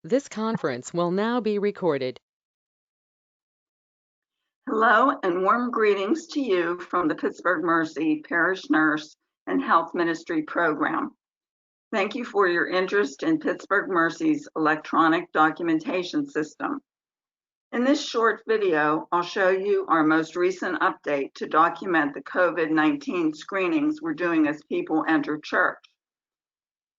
This conference will now be recorded. Hello and warm greetings to you from the Pittsburgh Mercy Parish Nurse and Health Ministry Program. Thank you for your interest in Pittsburgh Mercy's electronic documentation system. In this short video, I'll show you our most recent update to document the COVID-19 screenings we're doing as people enter church.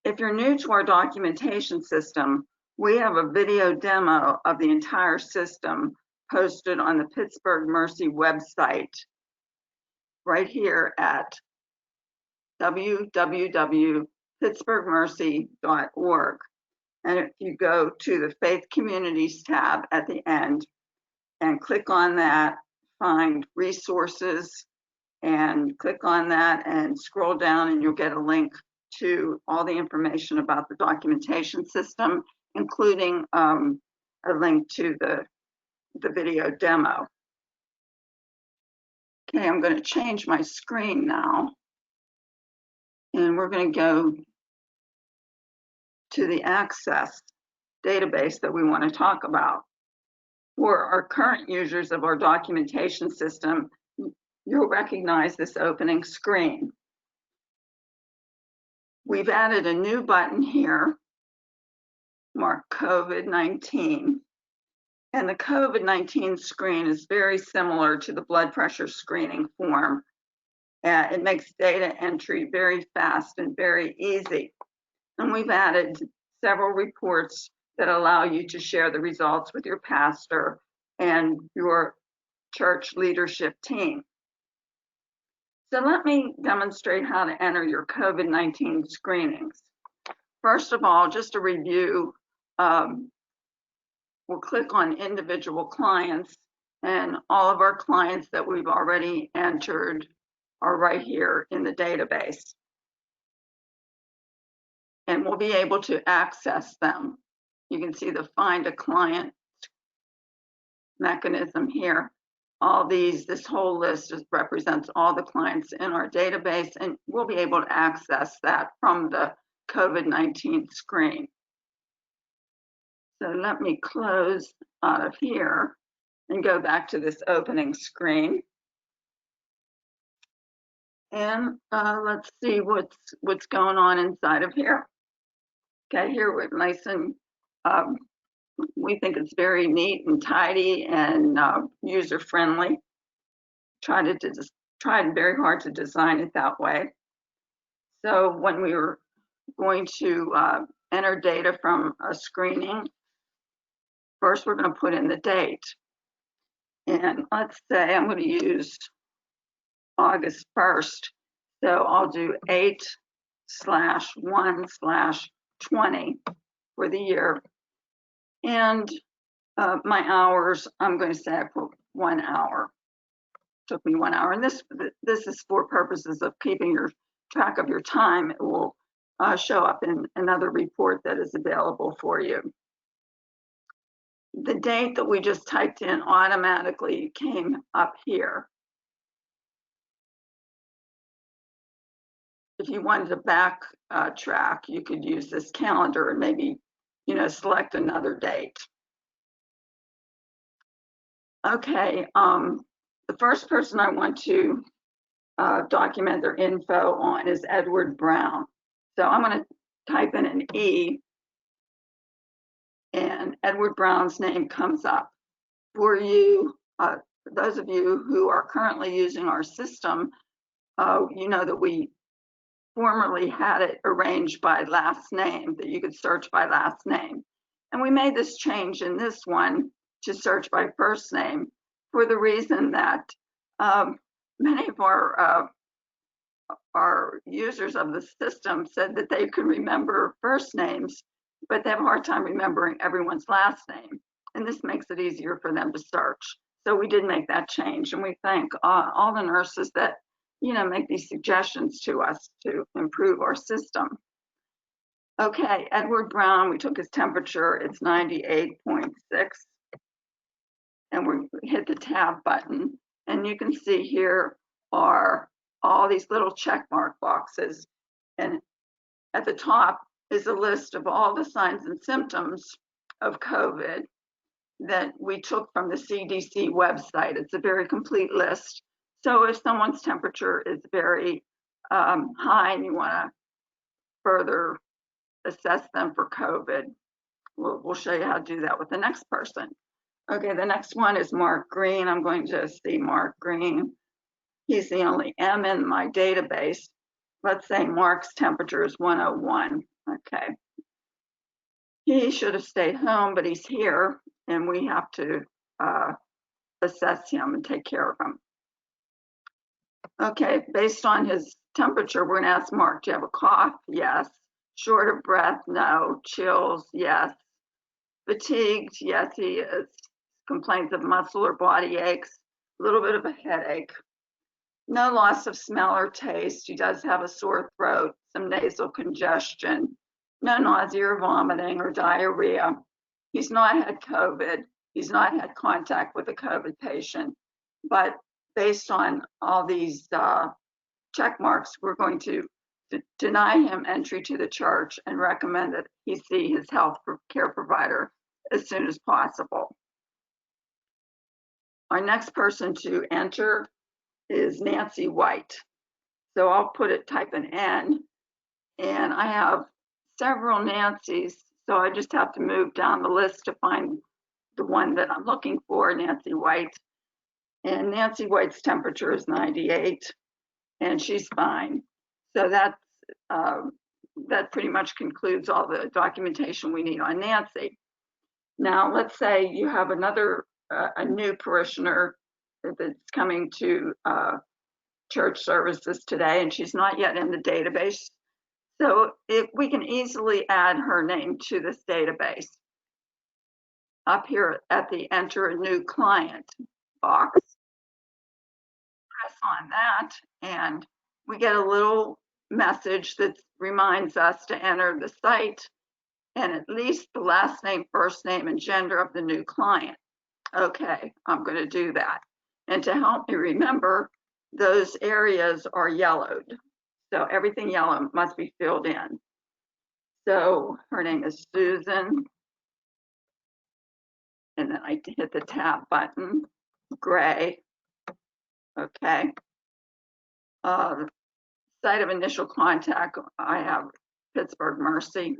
If you're new to our documentation system, we have a video demo of the entire system posted on the Pittsburgh Mercy website right here at www.pittsburghmercy.org. And if you go to the Faith Communities tab at the end and click on that, find resources and click on that and scroll down and you'll get a link to all the information about the documentation system, including a link to the video demo. Okay, I'm going to change my screen now, and we're going to go to the Access database that we want to talk about. For our current users of our documentation system, you'll recognize this opening screen. We've added a new button here, marked COVID-19. And the COVID-19 screen is very similar to the blood pressure screening form. It makes data entry very fast and very easy. And we've added several reports that allow you to share the results with your pastor and your church leadership team. So let me demonstrate how to enter your COVID-19 screenings. First of all, just a review, we'll click on individual clients, and all of our clients that we've already entered are right here in the database. And we'll be able to access them. You can see the Find a Client mechanism here. All these, this whole list represents all the clients in our database, and we'll be able to access that from the COVID-19 screen. So let me close out of here and go back to this opening screen. And let's see what's going on inside of here. Okay, here we're nice and we think it's very neat and tidy and user-friendly. Tried very hard to design it that way. So when we were going to enter data from a screening, first we're going to put in the date. And let's say I'm going to use August 1st. So I'll do 8/1/20 for the year. And my hours, I'm going to say I put 1 hour. Took me 1 hour. And this is for purposes of keeping your track of your time. It will show up in another report that is available for you. The date that we just typed in automatically came up here. If you wanted to backtrack, you could use this calendar and maybe, select another date. Okay, the first person I want to document their info on is Edward Brown. So I'm going to type in an E, and Edward Brown's name comes up. For you, those of you who are currently using our system, you know that we formerly had it arranged by last name, that you could search by last name. And we made this change in this one to search by first name for the reason that many of our users of the system said that they could remember first names, but they have a hard time remembering everyone's last name. And this makes it easier for them to search. So we did make that change, and we thank all the nurses that make these suggestions to us to improve our system. Okay, Edward Brown, we took his temperature, it's 98.6. And we hit the tab button. And you can see here are all these little check mark boxes. And at the top is a list of all the signs and symptoms of COVID that we took from the CDC website. It's a very complete list. So if someone's temperature is very high and you want to further assess them for COVID, we'll show you how to do that with the next person. Okay, the next one is Mark Green. I'm going to see Mark Green. He's the only M in my database. Let's say Mark's temperature is 101. Okay. He should have stayed home, but he's here, and we have to assess him and take care of him. Okay, based on his temperature, we're gonna ask Mark, do you have a cough? Yes. Short of breath? No. Chills? Yes. Fatigued? Yes, he is. Complains of muscle or body aches, a little bit of a headache. No loss of smell or taste. He does have a sore throat, some nasal congestion. No nausea or vomiting or diarrhea. He's not had COVID. He's not had contact with a COVID patient. But based on all these check marks, we're going to deny him entry to the church and recommend that he see his health care provider as soon as possible. Our next person to enter is Nancy White. So I'll type an N, and I have several Nancys, so I just have to move down the list to find the one that I'm looking for, Nancy White. And Nancy White's temperature is 98, and she's fine. So that pretty much concludes all the documentation we need on Nancy. Now, let's say you have a new parishioner that's coming to church services today, and she's not yet in the database. So we can easily add her name to this database. Up here at the Enter a New Client box, press on that, and we get a little message that reminds us to enter the site and at least the last name, first name, and gender of the new client. Okay, I'm going to do that. And to help me remember, those areas are yellowed. So everything yellow must be filled in. So her name is Susan. And then I hit the tab button, gray. Okay. Site of initial contact, I have Pittsburgh Mercy.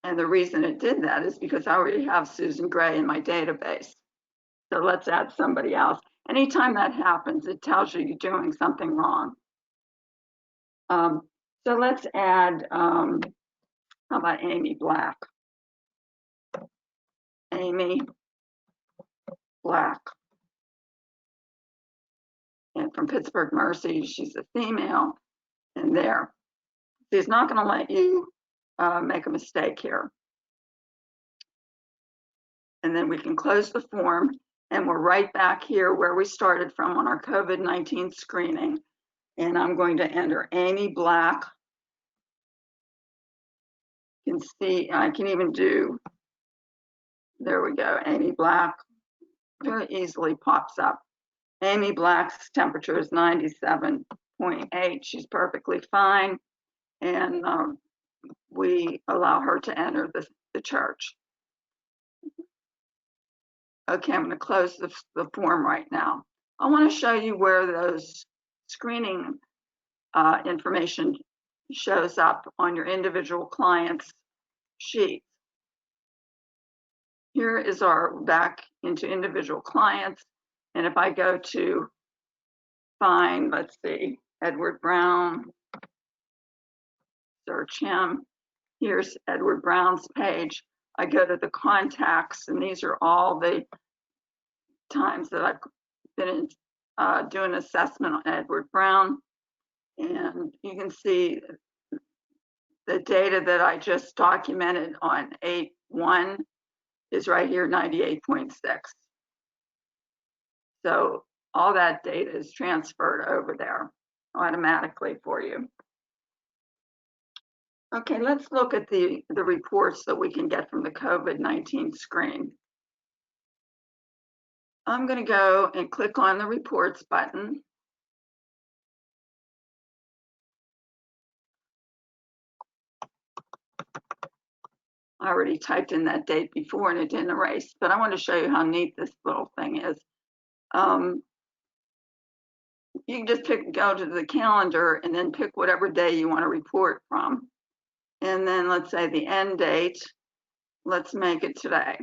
And the reason it did that is because I already have Susan Gray in my database. So let's add somebody else. Anytime that happens, it tells you you're doing something wrong. So let's add, how about Amy Black? Amy Black. And from Pittsburgh Mercy, she's a female, and there. She's not going to let you make a mistake here. And then we can close the form, and we're right back here where we started from on our COVID-19 screening. And I'm going to enter Amy Black. You can see, I can even do, there we go, Amy Black. Very easily pops up. Amy Black's temperature is 97.8. She's perfectly fine. And we allow her to enter the church. Okay, I'm going to close the form right now. I want to show you where those screening information shows up on your individual client's sheet. Here is our back into individual clients. And if I go to find, let's see, Edward Brown, search him. Here's Edward Brown's page. I go to the contacts, and these are all the times that I've been doing assessment on Edward Brown. And you can see the data that I just documented on 8/1 is right here, 98.6. So all that data is transferred over there automatically for you. Okay, let's look at the reports that we can get from the COVID-19 screen. I'm going to go and click on the reports button. I already typed in that date before and it didn't erase, but I want to show you how neat this little thing is. You can just go to the calendar and then pick whatever day you want to report from. And then let's say the end date, let's make it today.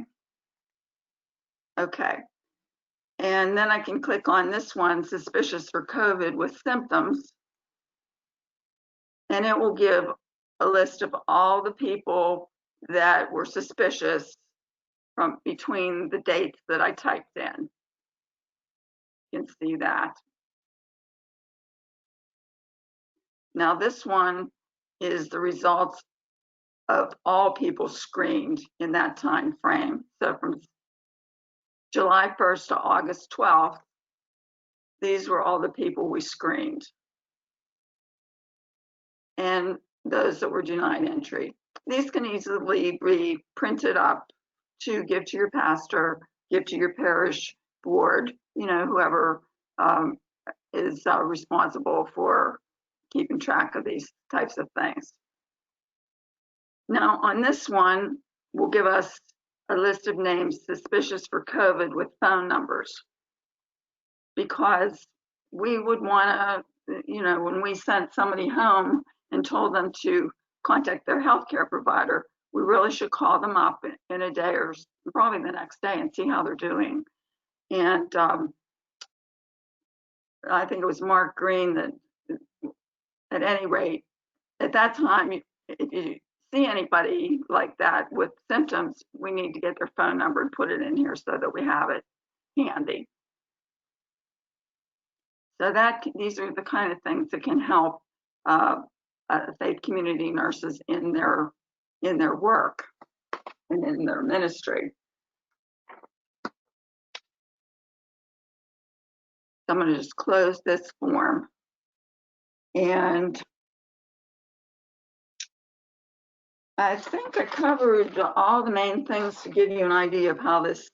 Okay. And then I can click on this one, suspicious for COVID with symptoms. And it will give a list of all the people that were suspicious from between the dates that I typed in. You can see that. Now this one is the results of all people screened in that time frame. So from July 1st to August 12th, these were all the people we screened. And those that were denied entry. These can easily be printed up to give to your pastor, give to your parish board, whoever is responsible for keeping track of these types of things. Now on this one, will give us a list of names suspicious for COVID with phone numbers, because we would want to, when we sent somebody home and told them to contact their healthcare provider, we really should call them up in a day or probably the next day and see how they're doing. And I think it was Mark Green that, at any rate, at that time, if you see anybody like that with symptoms, we need to get their phone number and put it in here so that we have it handy. So these are the kind of things that can help faith community nurses in their work and in their ministry. So I'm going to just close this form, and I think I covered all the main things to give you an idea of how this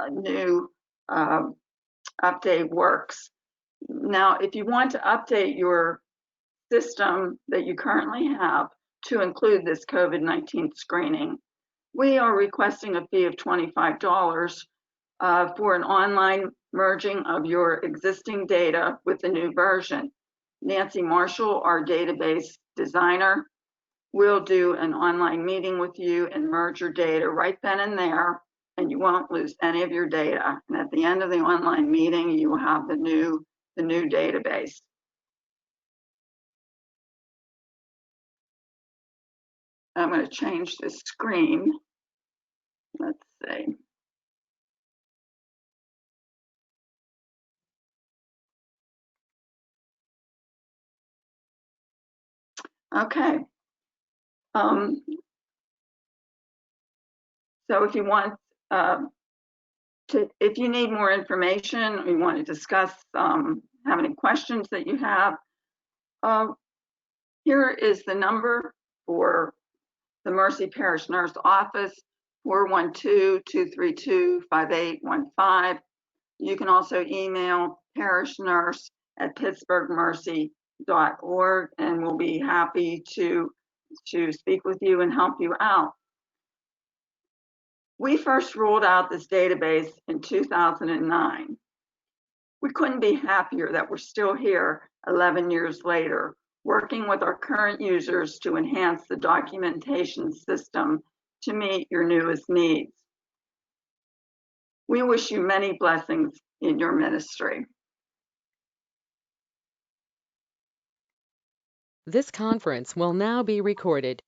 new update works. Now, if you want to update your system that you currently have to include this COVID-19 screening, we are requesting a fee of $25 for an online merging of your existing data with the new version. Nancy Marshall, our database designer, will do an online meeting with you and merge your data right then and there, and you won't lose any of your data. And at the end of the online meeting, you will have the new database. I'm going to change the screen. Let's see. Okay. So if you want if you need more information, or you want to discuss, have any questions that you have, here is the number for the Mercy Parish Nurse Office, 412-232-5815. You can also email parishnurse@pittsburghmercy.org, and we'll be happy to speak with you and help you out. We first rolled out this database in 2009. We couldn't be happier that we're still here 11 years later, working with our current users to enhance the documentation system to meet your newest needs. We wish you many blessings in your ministry. This conference will now be recorded.